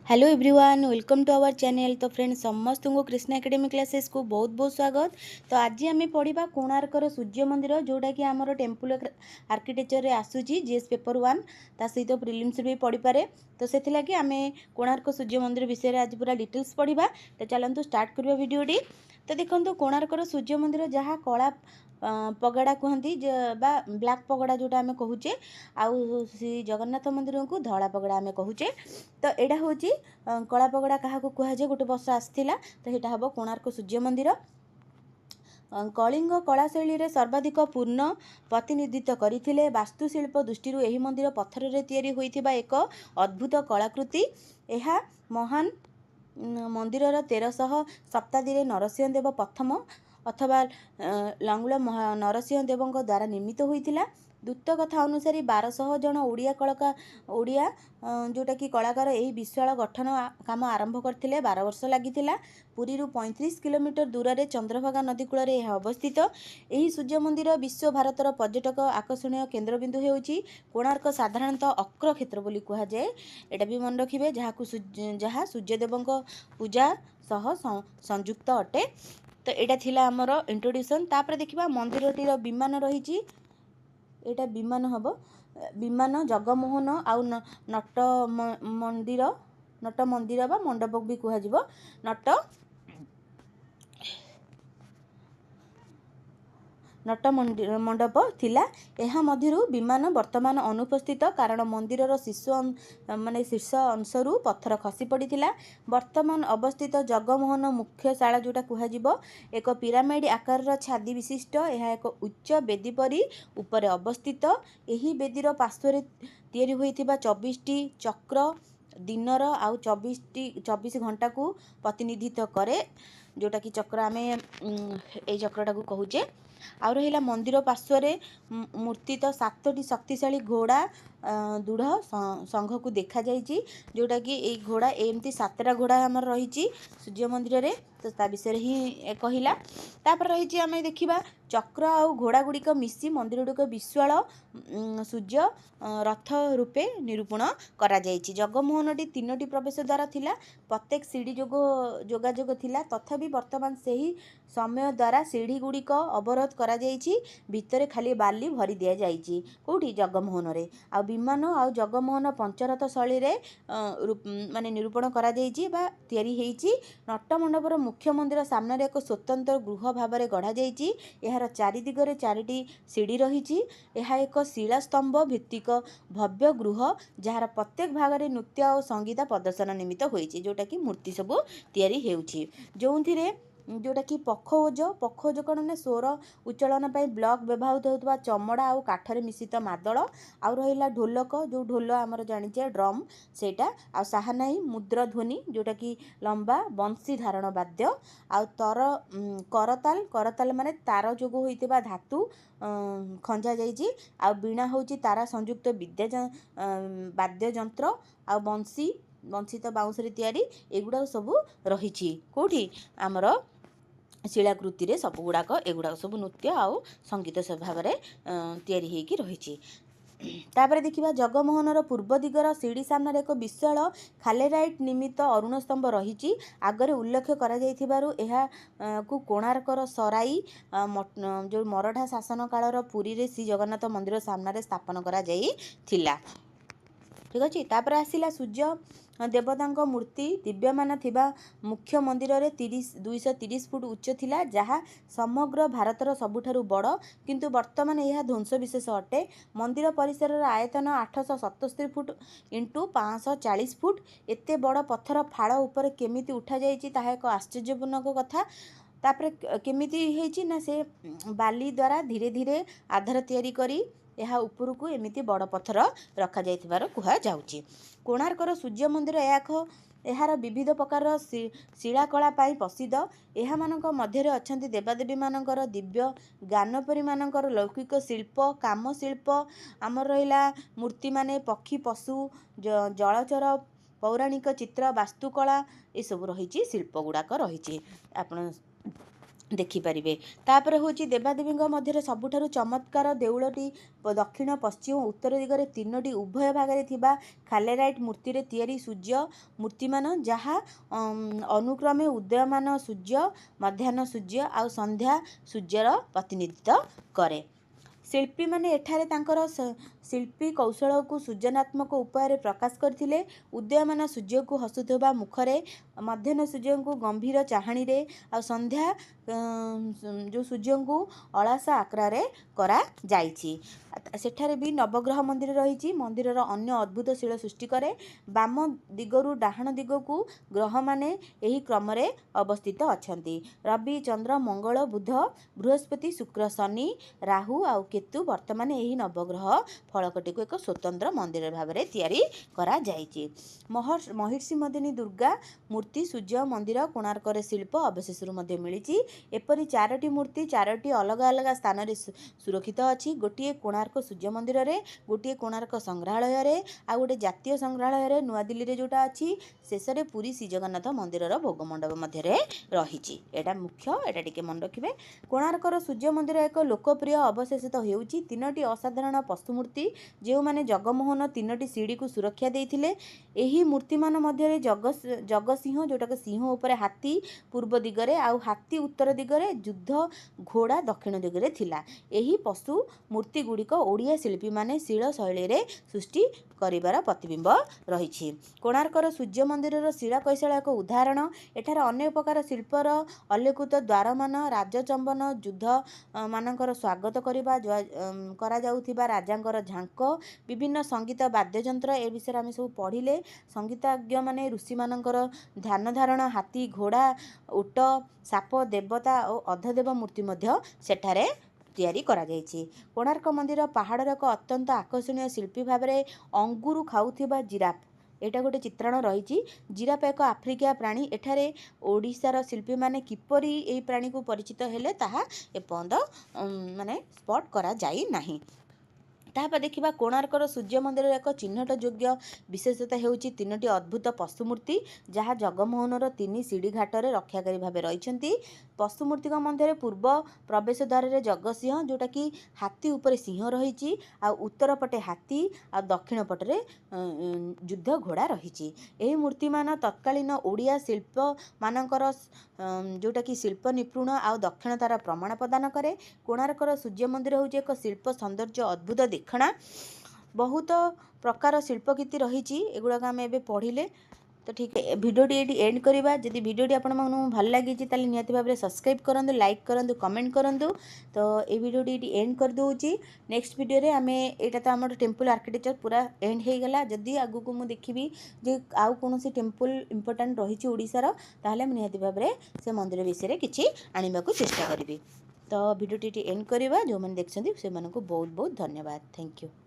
Hello everyone, welcome to our channel. तो friends, समस्त को कृष्णा एकेडमी क्लासेस को बहुत बहुत स्वागत। तो आज आम पढ़ा कोणार्कर सूर्य मंदिर, जोटा कि आमर टेम्पल आर्किटेक्चर आसूची जीएस पेपर 1 ता सहित प्रिलिम्स भी पढ़ी पारे। तो से लगी आम कोणार्क सूर्य मंदिर विषय में आज पूरा डिटेल्स पढ़ा। तो चलतु स्टार्ट करवा वीडियोटी। तो देखो, कोणार्कर सूर्य मंदिर जहाँ कला पगड़ा कहती ब्लैक पगड़ा जोटा आम कहूचे, आउ श्री जगन्नाथ मंदिर को धला पगड़ा आम कहूचे। तो यहाँ हूँ कला पगड़ा क्या कहुए, गोटे वर्ष आसाला। तो यहाँ हम कोणार्क सूर्य मंदिर कलिंग कला शैली रे सर्वाधिक पूर्ण प्रतिनिधित्व करथिले। वास्तुशिल्प दृष्टि यह मंदिर पत्थर रे तैयारी होइथिबा एक अद्भुत कलाकृति। यह महान मंदिर 1300 शताब्दी नरसिंह देव प्रथम अथवा लांगुल नरसिंह देव द्वारा निर्मित होइथिला। दूत कथा अनुसार 1200 जन ओडिया जोटा कि कलाकार यही विशाल गठन काम आरंभ करते 12 वर्ष लगी। पुरी 35 किलोमीटर दूर में चंद्रभागा नदी कूल यह अवस्थित। यही सूर्य मंदिर विश्व भारतर पर्यटक आकर्षणीय केन्द्रबिंदु होउची। कोणार्क साधारणतः अक्र क्षेत्र बोली कहा जाए। एटा भी मन रखिए, जहाँ सूर्यदेव पूजा सह संयुक्त अटे। तो यहाँ थिला आमर इंट्रोड्यूशन। तापर देखिबा मंदिरटीर विमान रही। एटा विमान हम विमान जगमोहन आउ नट मंदिर बा मंडप भी कहुब नट मंडप थिला। यह मध्यरु विमान वर्तमान अनुपस्थित, कारण मंदिरर शीर्ष अंशरू पत्थर खसी पड़ा। वर्तमान अवस्थित जगमोहन मुख्यशाला जोटा कहुब एक पिरामिड आकार छादी विशिष्ट। यह एक उच्च बेदी परी ऊपर अवस्थित। यही बेदीर पार्श्व तैयारी होइथिबा 24टी चक्र दिनर आउ 24 घंटा को प्रतिनिधित्व करे, जोटा कि चक्र आम ए चक्रटा को कहूचे। आ रहा मंदिर पार्श्व मूर्ति तो 7टी शक्तिशाली घोड़ा दृढ़ संघ को देखा जाइए, जोटा कि ये घोड़ा एमती 7टा घोड़ा आमर रही सूर्य मंदिर रे। तो ता विषय ही कहला। तापर रही आम देखा चक्र आ घोड़ा गुड़िक मिसी मंदिर गुड़िक विशाल सूर्य रथ रूपे निरूपण करा जाइछि। जगमोहनटी 3टी प्रवेश द्वार थिला, प्रत्येक सीढ़ी जोगाजोग थिला। तथापि वर्तमान सही समय द्वारा सीढ़ी गुड़िक अवरोध करा जाइछि। भितरे खाली बाली भरी दिया जाइछि कोठी जगमोहन रे। आ विमान आ जगमोहन पंचरथ शैली रे माने निरूपण करा जाइछि बा तैयारी हेइछि। नट मंडपर मुख्य मंदिर सामने एक स्वतंत्र गृह भाव में गढ़ा जाइछि। यार चारि दिगरे 4टी सीढ़ी रही। यह एक शिलास्तंभ भित्तिक भव्य गृह, जार प्रत्येक भाग में नृत्य और संगीत प्रदर्शन निमित्त होइछि, जोटा कि मूर्ति सबू तैयारी हेउछि। जोटा कि पखोज कौन ना स्वर उच्चारण ब्लॉक व्यवहृत होता चमड़ा और काठरे मिश्रित मादल। आउ रहा ढोलक, जो ढोल आमर जाने ड्रम सेटा। आ साहानाई मुद्र ध्वनि, जोटा कि लंबा बंशी धारण वाद्य। आउ करताल माने तार जोग होइतिबा धातु खंजा जाइछि। आ बीणा होउछि तारा संयुक्त वाद्य यंत्र। आ बंशी तो बाउंस रे तैयारी। एगुड़ा सब रही कोठी आमर शिलाकृति रे सब गुड़ाक एगुड़ा सब नृत्य आउ संगीत सब भाव में तैयारी होइकी रही। तापर देखिबा जगमोहनर पूर्व दिगर सीढ़ी सामने एक विशाल खालेराइट निमित्त अरुण स्तंभ रही। आगरे उल्लेख करा जाइथिबारु एहा को कोणार्कर सराई जो मराठा शासन कालर पुरी रे श्री जगन्नाथ मंदिर सामने स्थापन करा जाइथिला। ठीक अच्छे। तापर आसिला सूर्य देवता मूर्ति दिव्यमान थिबा मुख्य मंदिर रे 230 फुट उच्च थिला, जहाँ समग्र भारतर सबुठारु बड़, किंतु वर्तमान यह ध्वंस विशेष अटे। मंदिर परिसर आयतन 877 फुट इंटू 540 फुट। एते बड़ पत्थर फाड़ ऊपर केमिति उठा जाइछि ताहा एक आश्चर्यजनक कथा। तापर केमिति हेछि ना से बाली द्वारा धीरे धीरे आधार तैयारी करी यह ऊपर को एमिति बड़ पत्थर रखा जाइथिबार कुहा जाउछि। कोणार्कर सूर्य मंदिर यार विविध प्रकार शिलाकला प्रसिद्ध। यह मानक मध्य अछंती देवादेवी मानकर दिव्य ज्ञानपरी मानकर लौकिक शिल्प काम शिल्प। आमर रहिला मूर्ति माने पक्षी पशु जलचर पौराणिक चित्र वास्तुकला ये सब रही शिल्प गुड़ाक रही। आपण ଦେଖିପାରିବେ। ତାପରେ ହେଉଛି ଦେବାଦେବୀଙ୍କ ମଧ୍ୟରେ ସବୁଠାରୁ ଚମତ୍କାର ଦେଉଳଟି ଦକ୍ଷିଣ ପଶ୍ଚିମ ଉତ୍ତର ଦିଗରେ 3ଟି ଉଭୟ ଭାଗରେ ଥିବା ଖାଲେରାଇଟ୍ ମୂର୍ତ୍ତିରେ ତିଆରି ସୂର୍ଯ୍ୟ ମୂର୍ତ୍ତିମାନ, ଯାହା ଅନୁକ୍ରମେ ଉଦୟମାନ ସୂର୍ଯ୍ୟ, ମଧ୍ୟାହ୍ନ ସୂର୍ଯ୍ୟ ଆଉ ସନ୍ଧ୍ୟା ସୂର୍ଯ୍ୟର ପ୍ରତିନିଧିତ୍ୱ କରେ। ଶିଳ୍ପୀମାନେ ଏଠାରେ ତାଙ୍କର ଶିଳ୍ପୀ କୌଶଳକୁ ସୃଜନାତ୍ମକ ଉପାୟରେ ପ୍ରକାଶ କରିଥିଲେ। ଉଦୟମାନ ସୂର୍ଯ୍ୟକୁ ହସୁଥିବା ମୁଖରେ, ମଧ୍ୟାହ୍ନ ସୂର୍ଯ୍ୟଙ୍କୁ ଗମ୍ଭୀର ଚାହାଣୀରେ ଆଉ ସନ୍ଧ୍ୟା ଯେଉଁ ସୂର୍ଯ୍ୟଙ୍କୁ ଅଳାସ ଆକାରରେ କରାଯାଇଛି। ସେଠାରେ ବି ନବଗ୍ରହ ମନ୍ଦିର ରହିଛି। ମନ୍ଦିରର ଅନ୍ୟ ଅଦ୍ଭୁତ ଶିଳ ସୃଷ୍ଟି କରେ। ବାମ ଦିଗରୁ ଡାହାଣ ଦିଗକୁ ଗ୍ରହମାନେ ଏହି କ୍ରମରେ ଅବସ୍ଥିତ ଅଛନ୍ତି। ରବି, ଚନ୍ଦ୍ର, ମଙ୍ଗଳ, ବୁଧ, ବୃହସ୍ପତି, ଶୁକ୍ର, ଶନି, ରାହୁ ଆଉ କେତୁ। ବର୍ତ୍ତମାନ ଏହି ନବଗ୍ରହ ଫଳକଟିକୁ ଏକ ସ୍ୱତନ୍ତ୍ର ମନ୍ଦିର ଭାବରେ ତିଆରି କରାଯାଇଛି। ମହିଷୀ ମର୍ଦିନୀ ଦୁର୍ଗା ମୂର୍ତ୍ତି ସୂର୍ଯ୍ୟ ମନ୍ଦିର କୋଣାର୍କରେ ଶିଳ୍ପ ଅବଶେଷରୁ ମଧ୍ୟ ମିଳିଛି। ଏପରି 4ଟି ମୂର୍ତ୍ତି 4ଟି ଅଲଗା ଅଲଗା ସ୍ଥାନରେ ସୁରକ୍ଷିତ ଅଛି। ଗୋଟିଏ କୋଣାର୍କ ସୂର୍ଯ୍ୟ ମନ୍ଦିରରେ, ଗୋଟିଏ କୋଣାର୍କ ସଂଗ୍ରହାଳୟରେ, ଆଉ ଗୋଟେ ଜାତୀୟ ସଂଗ୍ରହାଳୟରେ ନୂଆଦିଲ୍ଲୀରେ ଯେଉଁଟା ଅଛି। ଶେଷରେ ପୁରୀ ଶ୍ରୀ ଜଗନ୍ନାଥ ମନ୍ଦିରର ଭୋଗ ମଣ୍ଡପ ମଧ୍ୟରେ ରହିଛି। ଏଇଟା ମୁଖ୍ୟ, ଏଇଟା ଟିକେ ମନେ ରଖିବେ। କୋଣାର୍କର ସୂର୍ଯ୍ୟ ମନ୍ଦିର ଏକ ଲୋକପ୍ରିୟ ଅବଶେଷ ହେଉଛି। 3ଟି ଅସାଧାରଣ ପଶୁ ମୂର୍ତ୍ତି, ଯେଉଁମାନେ ଜଗମୋହନ 3ଟି ସିଡ଼ିକୁ ସୁରକ୍ଷା ଦେଇଥିଲେ। ଏହି ମୂର୍ତ୍ତିମାନ ମଧ୍ୟରେ ଜଗସିଂହ, ଯେଉଁଟାକି ସିଂହ ଉପରେ ହାତୀ ପୂର୍ବ ଦିଗରେ ଆଉ ହାତୀ ଉତ୍ତର ଦିଗରେ, ଯୁଦ୍ଧ ଘୋଡ଼ା ଦକ୍ଷିଣ ଦିଗରେ ଥିଲା। ଏହି ପଶୁ ମୂର୍ତ୍ତି ଗୁଡ଼ିକ ଓଡ଼ିଆ ଶିଳ୍ପୀମାନେ ଶିଳ ଶୈଳୀରେ ସୃଷ୍ଟି କରିବାର ପ୍ରତିବିମ୍ବ ରହିଛି। କୋଣାର୍କର ସୂର୍ଯ୍ୟ ମନ୍ଦିରର ଶିଳା କୌଶଳ ଏକ ଉଦାହରଣ। ଏଠାରେ ଅନେକ ପ୍ରକାର ଶିଳ୍ପର ଅଲୋକିତ ଦ୍ୱାରମାନ, ରାଜଚମ୍ବନ, ଯୁଦ୍ଧ ମାନଙ୍କର ସ୍ୱାଗତ କରାଯାଉଥିବା ରାଜାଙ୍କର ଝାଙ୍କ, ବିଭିନ୍ନ ସଙ୍ଗୀତ ବାଦ୍ୟଯନ୍ତ୍ର, ଏ ବିଷୟରେ ଆମେ ସବୁ ପଢ଼ିଲେ। ସଙ୍ଗୀତଜ୍ଞମାନେ ଋଷିମାନଙ୍କର ଧ୍ୟାନ ଧାରଣ, ହାତୀ, ଘୋଡ଼ା, ଓଟ, ସାପ, ଦେବତା ଓ ଅଧଦେବ ମୂର୍ତ୍ତି ମଧ୍ୟ ସେଠାରେ ତିଆରି କରାଯାଇଛି। କୋଣାର୍କ ମନ୍ଦିର ପାହାଡ଼ର ଏକ ଅତ୍ୟନ୍ତ ଆକର୍ଷଣୀୟ ଶିଳ୍ପୀ ଭାବରେ ଅଙ୍ଗୁରୁ ଖାଉଥିବା ଜିରାଫ, ଏଇଟା ଗୋଟେ ଚିତ୍ରଣ ରହିଛି। ଜିରାଫ ଏକ ଆଫ୍ରିକୀୟ ପ୍ରାଣୀ। ଏଠାରେ ଓଡ଼ିଶାର ଶିଳ୍ପୀମାନେ କିପରି ଏହି ପ୍ରାଣୀକୁ ପରିଚିତ ହେଲେ ତାହା ଏପର୍ଯ୍ୟନ୍ତ ମାନେ ସ୍ପଟ କରାଯାଇ ନାହିଁ। ତାପରେ ଦେଖିବା କୋଣାର୍କର ସୂର୍ଯ୍ୟ ମନ୍ଦିରର ଏକ ଚିହ୍ନଟ ଯୋଗ୍ୟ ବିଶେଷତା ହେଉଛି 3ଟି ଅଦ୍ଭୁତ ପଶୁ ମୂର୍ତ୍ତି, ଯାହା ଜଗମୋହନର 3 ସିଡ଼ି ଘାଟରେ ରକ୍ଷାକାରୀ ଭାବେ ରହିଛନ୍ତି। ପଶୁ ମୂର୍ତ୍ତିଙ୍କ ମଧ୍ୟରେ ପୂର୍ବ ପ୍ରବେଶ ଦ୍ୱାରରେ ଜଗସିଂହ, ଯେଉଁଟାକି ହାତୀ ଉପରେ ସିଂହ ରହିଛି, ଆଉ ଉତ୍ତର ପଟେ ହାତୀ ଆଉ ଦକ୍ଷିଣ ପଟରେ ଯୁଦ୍ଧ ଘୋଡ଼ା ରହିଛି। ଏହି ମୂର୍ତ୍ତିମାନ ତତ୍କାଳୀନ ଓଡ଼ିଆ ଶିଳ୍ପମାନଙ୍କର ଯେଉଁଟାକି ଶିଳ୍ପ ନିପୁଣ ଆଉ ଦକ୍ଷିଣତାର ପ୍ରମାଣ ପ୍ରଦାନ କରେ। କୋଣାର୍କର ସୂର୍ଯ୍ୟ ମନ୍ଦିର ହେଉଛି ଏକ ଶିଳ୍ପ ସୌନ୍ଦର୍ଯ୍ୟ ଅଦ୍ଭୁତ ଦେଖଣା। ବହୁତ ପ୍ରକାର ଶିଳ୍ପକୀର୍ତ୍ତି ରହିଛି, ଏଗୁଡ଼ାକ ଆମେ ଏବେ ପଢ଼ିଲେ। ତ ଠିକ୍ ଭିଡ଼ିଓଟି ଏଇଠି ଏଣ୍ଡ କରିବା। ଯଦି ଭିଡ଼ିଓଟି ଆପଣମାନଙ୍କୁ ଭଲ ଲାଗିଛି ତାହେଲେ ନିହାତି ଭାବରେ ସବସ୍କ୍ରାଇବ୍ କରନ୍ତୁ, ଲାଇକ୍ କରନ୍ତୁ, କମେଣ୍ଟ କରନ୍ତୁ। ତ এই ଭିଡ଼ିଓଟି ଏଇଠି ଏଣ୍ଡ କରିଦେଉଛି। ନେକ୍ସଟ ଭିଡ଼ିଓରେ ଆମେ, ଏଇଟା ତ ଆମର ଟେମ୍ପଲ୍ ଆର୍କିଟେକ୍ଚର ପୁରା ଏଣ୍ଡ ହେଇଗଲା। ଯଦି ଆଗକୁ ମୁଁ ଦେଖିବି ଯେ ଆଉ କୌଣସି ଟେମ୍ପଲ୍ ଇମ୍ପୋର୍ଟାଣ୍ଟ ରହିଛି ଓଡ଼ିଶାର, ତାହେଲେ ମୁଁ ନିହାତି ଭାବରେ ସେ ମନ୍ଦିର ବିଷୟରେ କିଛି ଆଣିବାକୁ ଚେଷ୍ଟା କରିବି। ତ ଭିଡ଼ିଓଟି ଏଇଠି ଏଣ୍ଡ କରିବା। ଯେଉଁମାନେ ଦେଖିଛନ୍ତି ସେମାନଙ୍କୁ ବହୁତ ବହୁତ ଧନ୍ୟବାଦ। Thank you.